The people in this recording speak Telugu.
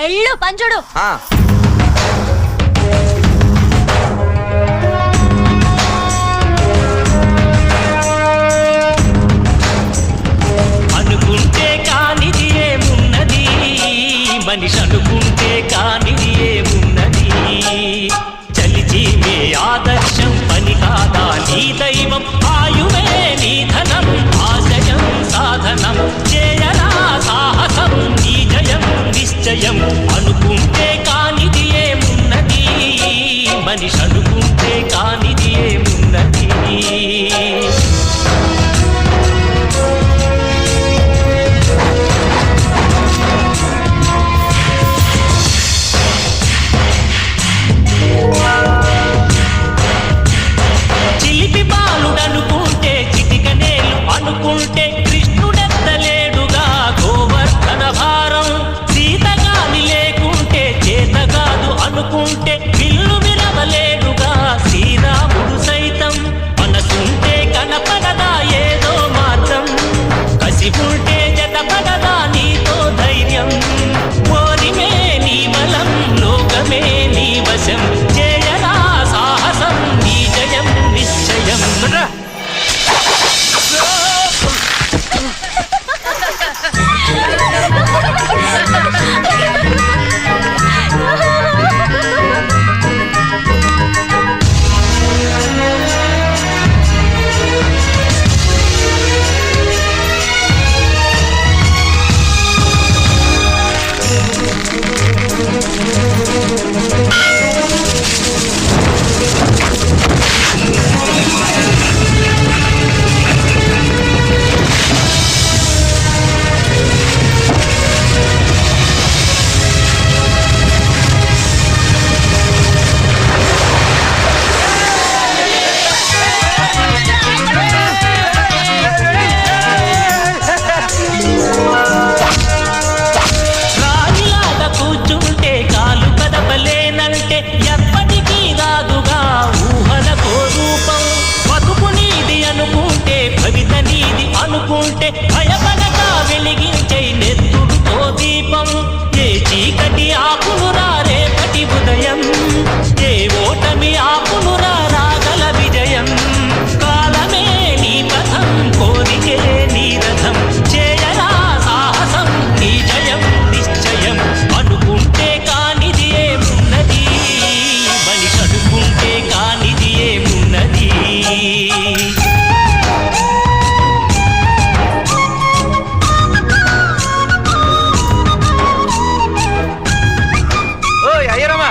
ఎళ్ళు పంచుడు. అనుకుంటే కానిది ఏమున్నది, మనిషి అనుకుంటే కానిది ఏమున్నది. చలిచి మే ఆదర్శం పని కాదా నీ దైవం, ఆయువే నీ ధనం, ఆశయం సాధనం, చేయరా సాహసం నీ జయం నిశ్చయం. అనుకుంటే కానిది ఏమున్నది, మనిషి అనుకుంటే కానిది ఏమున్నది. చిలిపి బాలుడనుకుంటే చిటికనేలు అనుకుంటే కృష్ణుడెత్తలేడుగా గోవర్ధన భారం. సీతగాని లేకుంటే చేత కాదు అనుకుంటే విల్లు విరవలేడుగా శ్రీరాముడు సైతం. మనసుంటే కనపడదా ఏదో మాత్రం, కసి ఉంటే జతపడదా నీతో ధైర్యం. ఓరిమే నీ బలం, లోకమే నీ వశం, చేయరా సాహసం నీ జయం నిశ్చయం. రాయిలాగా కూర్చుంటే కాలు కదపలేనంటే ఎప్పటికీ రాదుగా ఊహలకో రూపం. బతుకు నీది అనుకుంటే భవిత నీది అనుకుంటే భయపడగా వెలిగించే నెత్తుడుతో దీపం. ఏ చీకటి ఆపునురా రేపటి ఉదయం, ఏ ఓటమి ఆపునురా రాగల విజయం. కాలమే నీ పథం, కోరికే నీ రథం, చేయరా సాహసం నీ జయం నిశ్చయం. అనుకుంటే కానిది ఏమున్నది, మనిషి అనుకుంటే కానిది ఏమున్నది. ఓయ్ అయ్యరమ్మ,